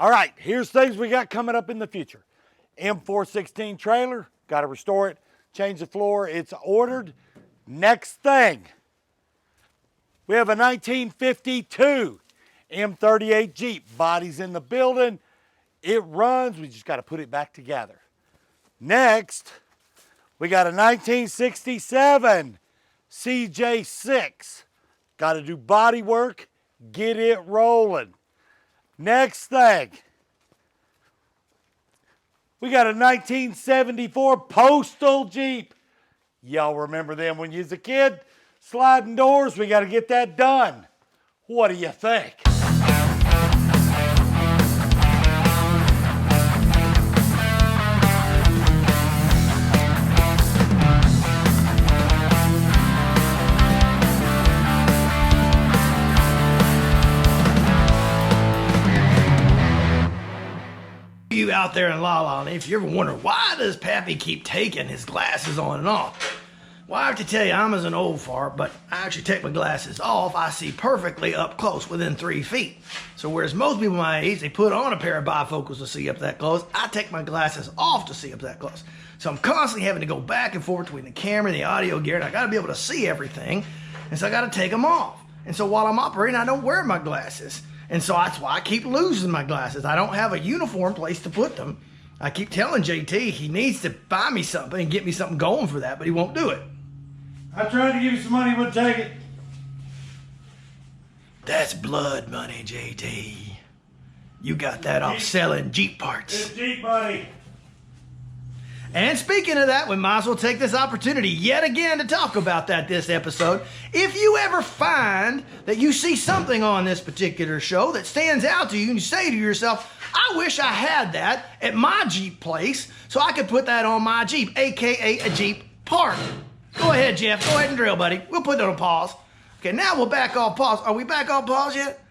All right, here's things we got coming up in the future. M416 trailer, got to restore it, change the floor, it's ordered. Next thing, we have a 1952 M38 Jeep. Body's in the building, it runs, we just got to put it back together. Next, we got a 1967 CJ6. Got to do body work, get it rolling. Next thing, we got a 1974 Postal Jeep. Y'all remember them when you was a kid? Sliding doors, we got to get that done. What do you think? You out there in La La, if you ever wonder why does Pappy keep taking his glasses on and off? Well, I have to tell you, I'm as an old fart, but I actually take my glasses off. I see perfectly up close, within 3 feet. So whereas most people my age, they put on a pair of bifocals to see up that close, I take my glasses off to see up that close. So I'm constantly having to go back and forth between the camera and the audio gear, and I gotta be able to see everything, and so I gotta take them off. And so while I'm operating, I don't wear my glasses. And so that's why I keep losing my glasses. I don't have a uniform place to put them. I keep telling JT he needs to buy me something and get me something going for that, but he won't do it. I tried to give you some money, wouldn't take it. That's blood money, JT. You got that off selling Jeep parts. It's Jeep money. And speaking of that, we might as well take this opportunity yet again to talk about that this episode. If you ever find that you see something on this particular show that stands out to you and you say to yourself, I wish I had that at my Jeep place so I could put that on my Jeep, aka a Jeep part. Go ahead, Jeff. Go ahead and drill, buddy. We'll put it on pause. Okay, now we'll back off pause. Are we back off pause yet?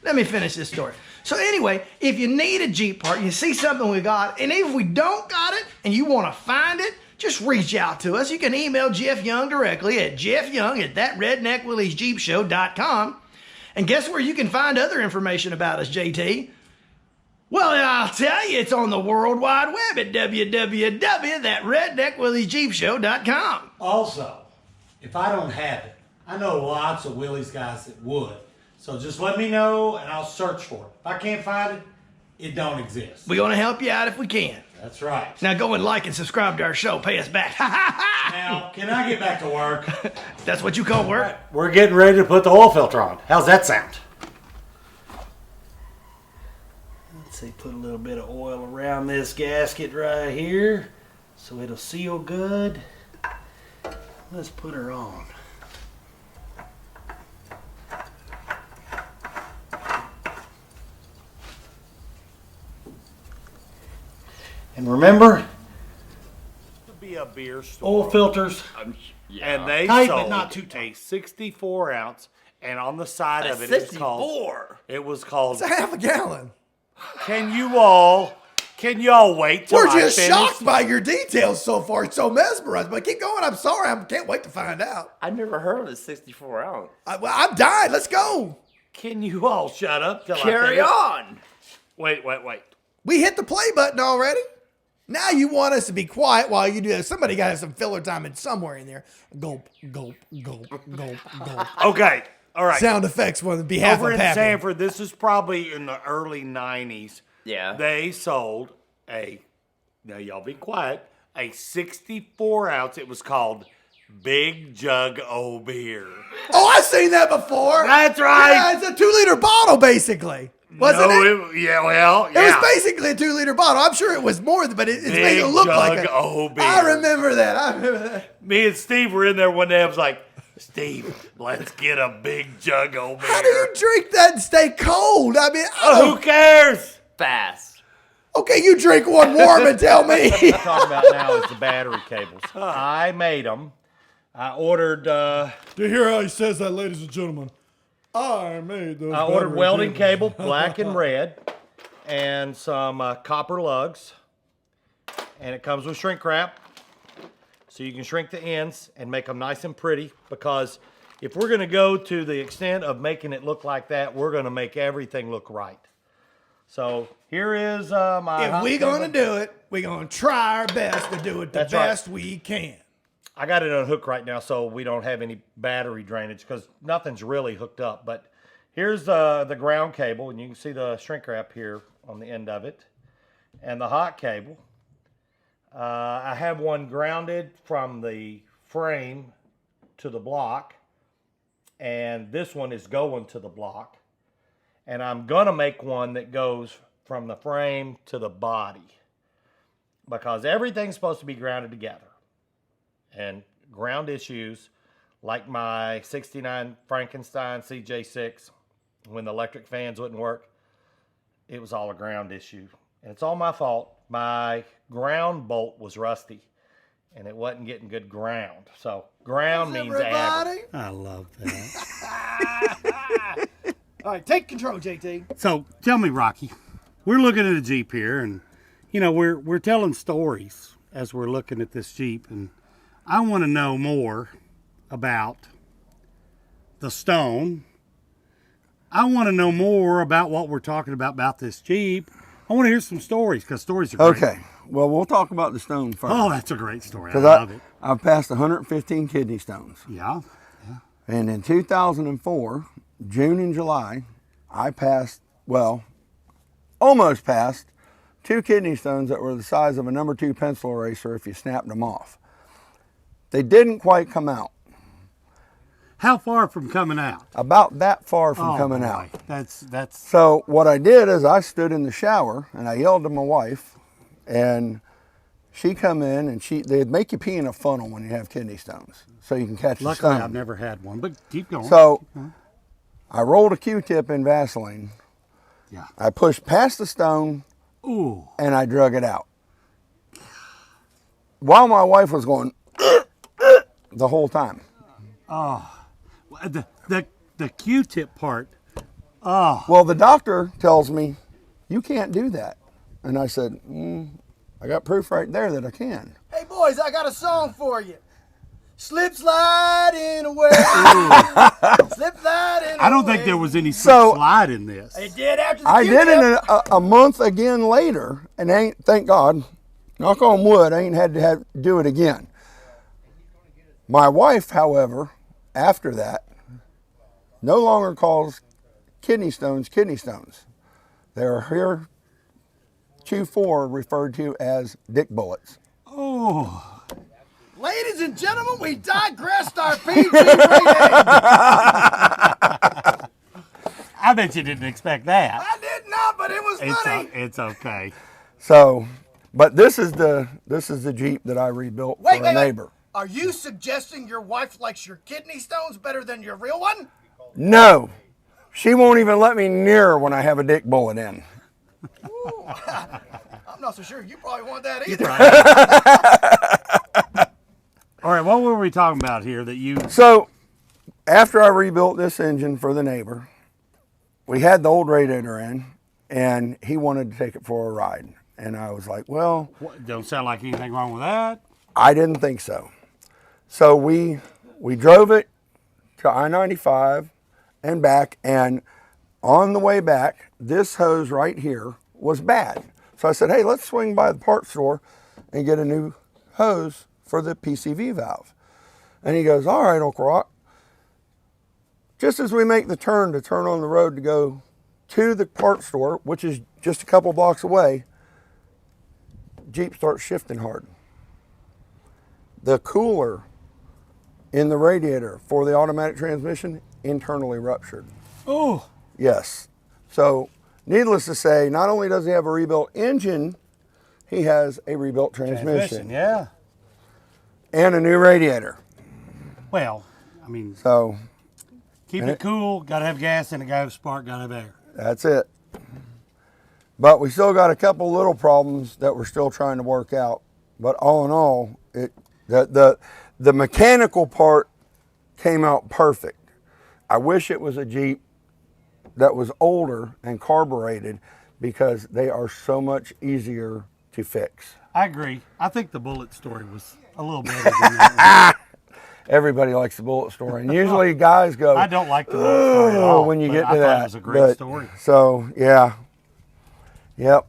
Let me finish this story. So anyway, if you need a Jeep part, you see something we got, and if we don't got it and you want to find it, just reach out to us. You can email Jeff Young directly at jeffyoung@thatredneckwillysjeepshow.com. And guess where you can find other information about us, JT? Well, I'll tell you, it's on the World Wide Web at www.thatredneckwillysjeepshow.com. Also, if I don't have it, I know lots of Willys guys that would. So just let me know and I'll search for it. If I can't find it, it don't exist. We're going to help you out if we can. That's right. Now go and like and subscribe to our show. Pay us back. Now, can I get back to work? That's what you call work? Right, we're getting ready to put the oil filter on. How's that sound? Let's see, put a little bit of oil around this gasket right here so it'll seal good. Let's put her on. And remember, to be a beer store. Oil filters, and they Tight, sold but not too a 64 ounce, and on the side of it, It's called. It's a half a gallon. Can y'all wait till We're I just finish? shocked by your details so far. It's so mesmerized. But keep going. I'm sorry. I can't wait to find out. I never heard of a 64 ounce. I'm dying. Let's go. Can you all shut up till I Carry finish? on. Wait. We hit the play button already. Now you want us to be quiet while you do that. Somebody got to have some filler time in somewhere in there. Gulp, gulp, gulp, gulp, gulp. Okay, all right. Sound effects on behalf Over of in Pappy. Sanford, this is probably in the early 90s. Yeah. They sold now y'all be quiet, a 64 ounce. It was called Big Jug-O-Beer. Oh, I've seen that before. That's right. Yeah, it's a 2-liter bottle, basically. Wasn't it? Yeah. It was basically a 2-liter bottle. I'm sure it was more, but it's made it look like it. Jug-O-Beer. I remember that. Me and Steve were in there one day. I was like, Steve, let's get a Big Jug-O-Beer. How do you drink that and stay cold? I mean, Who cares? Fast. Okay, you drink one warm and tell me. What I'm talking about now is the battery cables. I made them. I ordered. Do you hear how he says that, ladies and gentlemen? I made those. I ordered battery welding cables. cable, black and red, and some copper lugs. And it comes with shrink wrap, so you can shrink the ends and make them nice and pretty. Because if we're going to go to the extent of making it look like that, we're going to make everything look right. So here is my. If we're going to do it, we're going to try our best to do it the That's right. best we can. I got it on hook right now, so we don't have any battery drainage because nothing's really hooked up. But here's the ground cable, and you can see the shrink wrap here on the end of it, and the hot cable. I have one grounded from the frame to the block, and this one is going to the block. And I'm gonna make one that goes from the frame to the body because everything's supposed to be grounded together. And ground issues, like my 69 Frankenstein CJ6, when the electric fans wouldn't work, it was all a ground issue. And it's all my fault. My ground bolt was rusty, and it wasn't getting good ground. So ground means average. I love that. All right, take control, JT. So tell me, Rocky, we're looking at a Jeep here, and you know we're telling stories as we're looking at this Jeep, and I want to know more about the stone. I want to know more about what we're talking about this Jeep. I want to hear some stories because stories are great. Okay, well, we'll talk about the stone first. Oh, that's a great story. I Because love it. I've passed 115 kidney stones. Yeah. And in 2004, June and July, I passed, well, almost passed 2 kidney stones that were the size of a number 2 pencil eraser if you snapped them off. They didn't quite come out. How far from coming out? About that far from Oh, coming boy. out. That's So what I did is I stood in the shower and I yelled to my wife, and she come in, and they make you pee in a funnel when you have kidney stones so you can catch the luckily stone. I've never had one, but keep going. So I rolled a Q-tip in Vaseline. Yeah. I pushed past the stone Ooh. and I drug it out. While my wife was going the whole time. The Q-tip part. Well, the doctor tells me, you can't do that. And I said, I got proof right there that I can. Hey, boys, I got a song for you. Slip sliding away. Slip sliding away. I don't think there was any So- slide in this. It did after the I Q-tip. did it a month again later, and thank God, knock on wood, I ain't had to do it again. My wife, however, after that, no longer calls kidney stones. They are heretofore referred to as dick bullets. Oh. Ladies and gentlemen, we digressed our PG rating. I bet you didn't expect that. I did not, but it was funny. It's okay. So, but this is the Jeep that I rebuilt for a neighbor. Are you suggesting your wife likes your kidney stones better than your real one? No, she won't even let me near her when I have a dick bullet in. Ooh, I'm not so sure you probably want that either. All right, what were we talking about here that you... So, after I rebuilt this engine for the neighbor, we had the old radiator in, and he wanted to take it for a ride. And I was like, well... Don't sound like anything wrong with that. I didn't think so. So we drove it to I-95 and back, and on the way back, this hose right here was bad. So I said, hey, let's swing by the parts store and get a new hose for the PCV valve. And he goes, all right, Uncle Rock. Just as we make the turn to turn on the road to go to the parts store, which is just a couple blocks away, Jeep starts shifting hard. The cooler in the radiator for the automatic transmission internally ruptured. Oh. Yes. So, needless to say, not only does he have a rebuilt engine, he has a rebuilt transmission. Yeah. And a new radiator. Well, I mean, So, keep it cool. Got to have gas and it got to have spark, got to have air. that's it. But we still got a couple little problems that we're still trying to work out. But all in all, the mechanical part came out perfect. I wish it was a Jeep that was older and carbureted because they are so much easier to fix. I agree. I think the bullet story was a little better than that one. Everybody likes the bullet story, and usually guys go, I don't like the bullet story at all, when you but get I to thought that. it was a great But- story. So, yeah. Yep.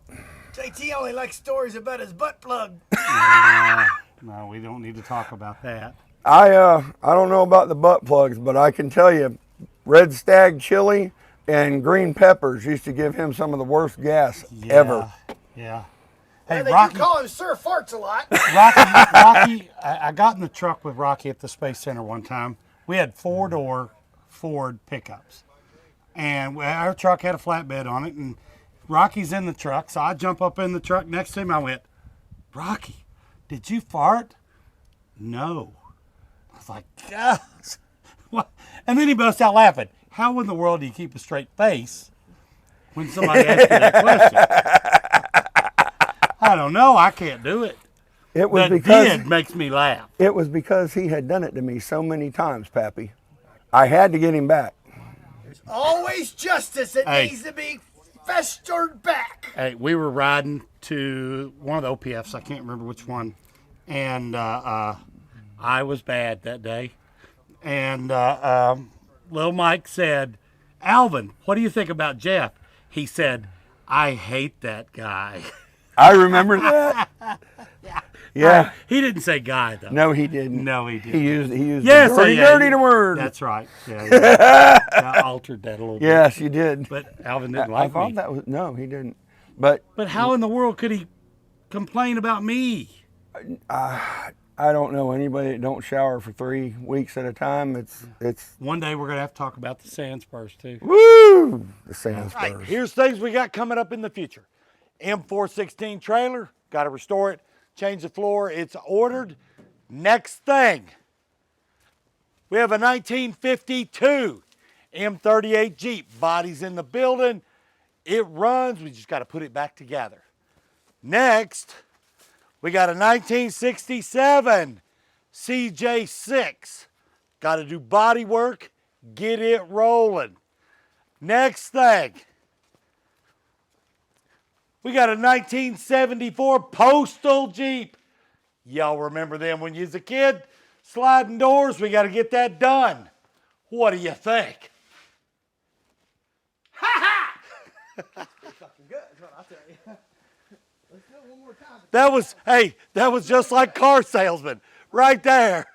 JT only likes stories about his butt plug. No, we don't need to talk about that. I don't know about the butt plugs, but I can tell you, Red Stag chili and green peppers used to give him some of the worst gas ever. Yeah. Hey, They Rocky, do call him Sir Farts a lot. Rocky, I got in the truck with Rocky at the Space Center one time. We had 4-door Ford pickups, and our truck had a flatbed on it, and Rocky's in the truck, so I jump up in the truck next to him. I went, Rocky, did you fart? No. I was like, gosh. What? And then he burst out laughing. How in the world do you keep a straight face when somebody asks you that question? I don't know. I can't do it. It was That because did makes me laugh. it was because he had done it to me so many times, Pappy. I had to get him back. Always justice that Hey. needs to be festered back. Hey, we were riding to one of the OPFs. I can't remember which one. And I was bad that day. And Lil Mike said, Alvin, what do you think about Jeff? He said, I hate that guy. I remember that. Yeah. He didn't say guy, though. No, he didn't. No, he didn't. He used Yes, the dirty word. That's right. Yeah. I altered that a little bit. Yes, you did. But Alvin didn't I like thought me. that was no, he didn't. But How in the world could he complain about me? I don't know anybody that don't shower for 3 weeks at a time. It's One day we're going to have to talk about the sand spurs, too. woo the sand All right, spurs. here's things we got coming up in the future. M416 trailer, got to restore it, change the floor. It's ordered. Next thing, we have a 1952 M38 Jeep. Body's in the building. It runs. We just got to put it back together. Next, we got a 1967 CJ6. Got to do body work, get it rolling. Next thing, we got a 1974 Postal Jeep. Y'all remember them when you was a kid? Sliding doors, we got to get that done. What do you think? That was just like car salesman right there.